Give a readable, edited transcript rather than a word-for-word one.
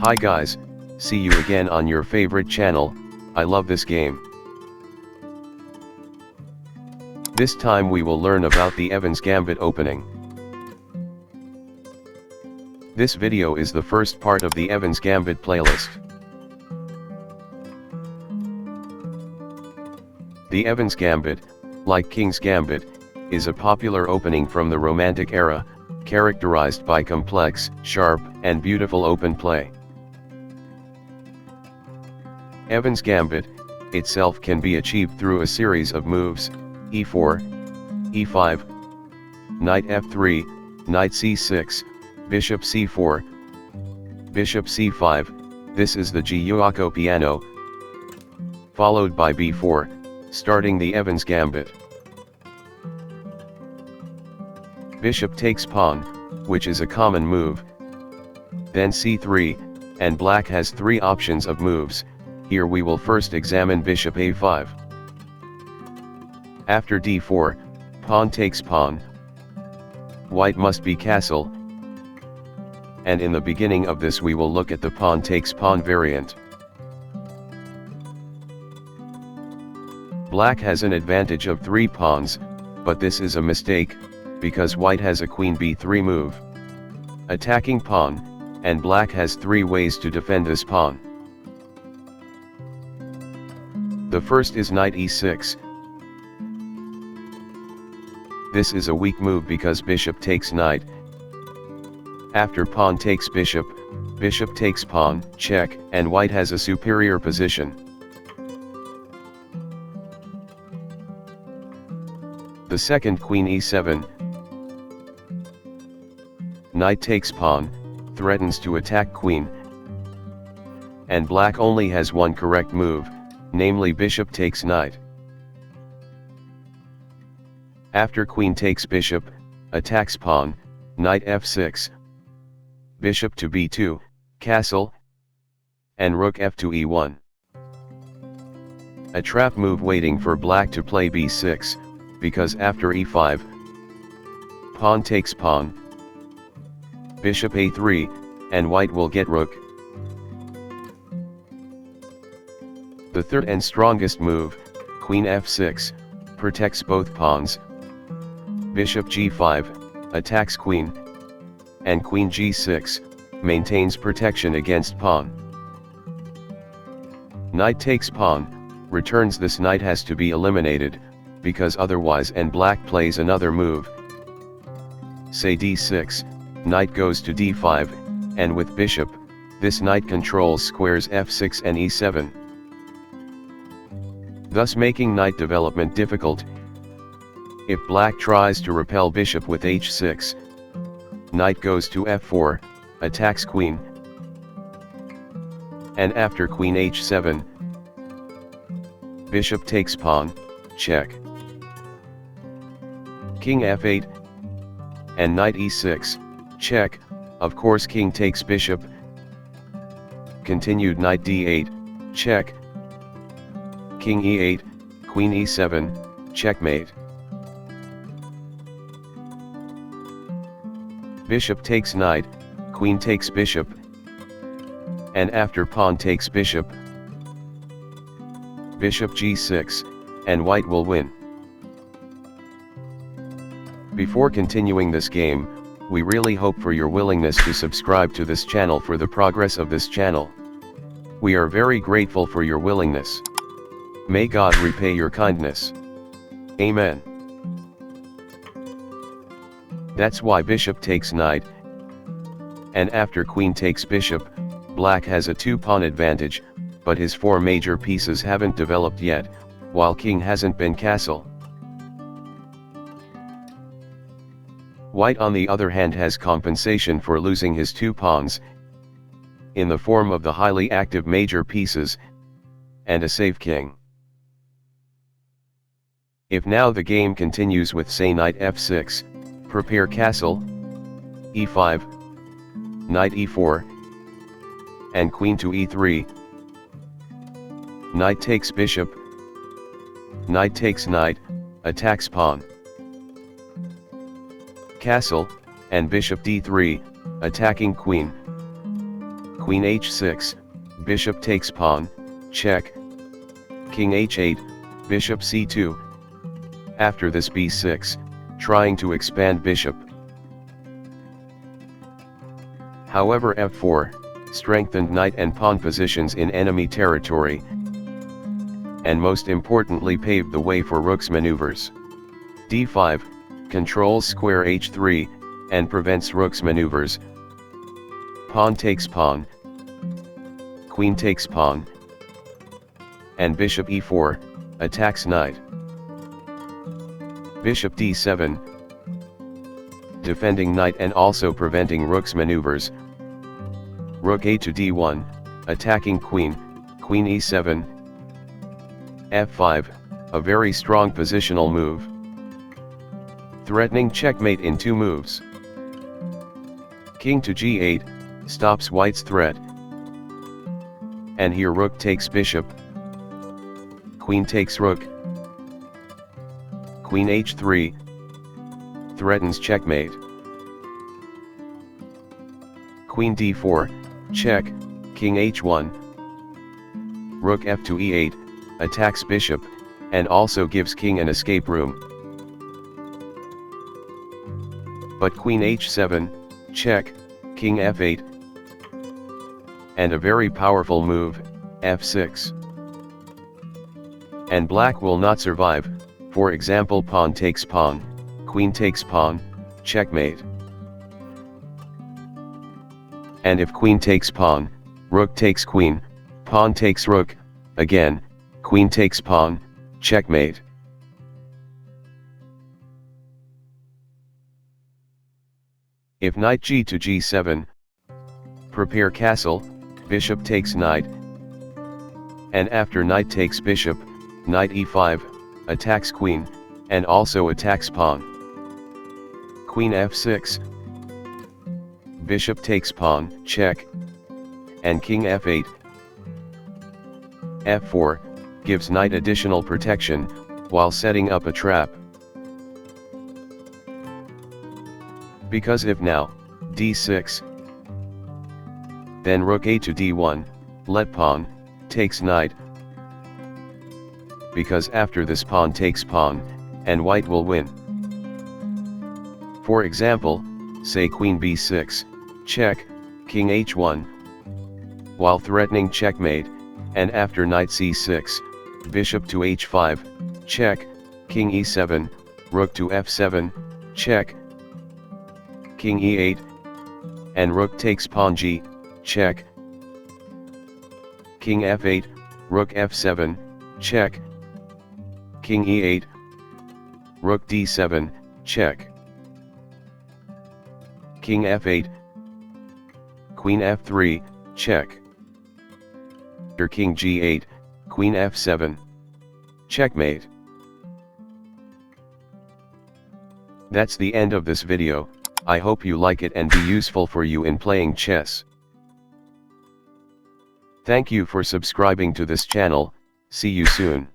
Hi guys, see you again on your favorite channel. I love this game. This time we will learn about the Evans Gambit opening. This video is the first part of the Evans Gambit playlist. The Evans Gambit, like King's Gambit, is a popular opening from the Romantic era, characterized by complex, sharp, and beautiful open play. Evans Gambit itself can be achieved through a series of moves: e4, e5, knight f3, knight c6, bishop c4, bishop c5. This is the Gyuako piano, followed by b4, starting the Evans Gambit. Bishop takes pawn, which is a common move. Then c3, and black has three options of moves. Here we will first examine bishop a5. After d4, pawn takes pawn. White must be castle. And in the beginning of this we will look at the pawn takes pawn variant. Black has an advantage of 3 pawns, but this is a mistake, because white has a queen b3 move. Attacking pawn, and black has 3 ways to defend this pawn. The first is knight e6. This is a weak move because bishop takes knight. After pawn takes bishop, bishop takes pawn, check, and white has a superior position. The second, queen e7. Knight takes pawn, threatens to attack queen. And black only has one correct move, namely bishop takes knight. After queen takes bishop, attacks pawn, knight f6, bishop to b2, castle, and rook f2 e1. A trap move waiting for black to play b6, because after e5, pawn takes pawn, bishop a3, and white will get rook. The third and strongest move, queen f6, protects both pawns. Bishop g5, attacks queen, and queen g6, maintains protection against pawn. Knight takes pawn, returns. This knight has to be eliminated, because otherwise and black plays another move. Say d6, knight goes to d5, and with bishop, this knight controls squares f6 and e7. Thus making knight development difficult. If black tries to repel bishop with h6, knight goes to f4, attacks queen, and after queen h7, bishop takes pawn, check. King f8, and knight e6, check. Of course king takes bishop, continued knight d8, check. King e8, queen e7, checkmate. Bishop takes knight, queen takes bishop, and after pawn takes bishop, bishop g6, and white will win. Before continuing this game, we really hope for your willingness to subscribe to this channel for the progress of this channel. We are very grateful for your willingness. May God repay your kindness. Amen. That's why bishop takes knight, and after queen takes bishop, black has a 2-pawn advantage, but his 4 major pieces haven't developed yet, while king hasn't been castle. White on the other hand has compensation for losing his 2 pawns, in the form of the highly active major pieces, and a safe king. If now the game continues with say knight f6, prepare castle, e5, knight e4, and queen to e3, knight takes bishop, knight takes knight, attacks pawn, castle, and bishop d3, attacking queen, queen h6, bishop takes pawn, check, king h8, bishop c2. After this b6, trying to expand bishop. However f4, strengthened knight and pawn positions in enemy territory, and most importantly paved the way for rook's maneuvers. d5, controls square h3, and prevents rook's maneuvers. Pawn takes pawn, queen takes pawn, and bishop e4, attacks knight. Bishop d7, defending knight and also preventing rook's maneuvers. Rook a to d1, attacking queen, queen e7, f5, a very strong positional move. Threatening checkmate in 2 moves. King to g8, stops white's threat. And here rook takes bishop, queen takes rook, queen h3, threatens checkmate. Queen d4, check, king h1, rook f to e8, attacks bishop, and also gives king an escape room. But queen h7, check, king f8, and a very powerful move, f6. And black will not survive, for example pawn takes pawn, queen takes pawn, checkmate. And if queen takes pawn, rook takes queen, pawn takes rook, again, queen takes pawn, checkmate. If knight g to g7, prepare castle, bishop takes knight, and after knight takes bishop, knight e5, attacks queen, and also attacks pawn. Queen f6, bishop takes pawn, check, and king f8, f4, gives knight additional protection, while setting up a trap. Because if now, d6, then rook a to d1, let pawn, takes knight, because after this pawn takes pawn, and white will win. For example, say queen b6, check, king h1, while threatening checkmate, and after knight c6, bishop to h5, check, king e7, rook to f7, check, king e8, and rook takes pawn g, check, king f8, rook f7, check, king e8, rook d7, check, king f8, queen f3, check, after king g8, queen f7, checkmate. That's the end of this video. I hope you like it and be useful for you in playing chess. Thank you for subscribing to this channel. See you soon.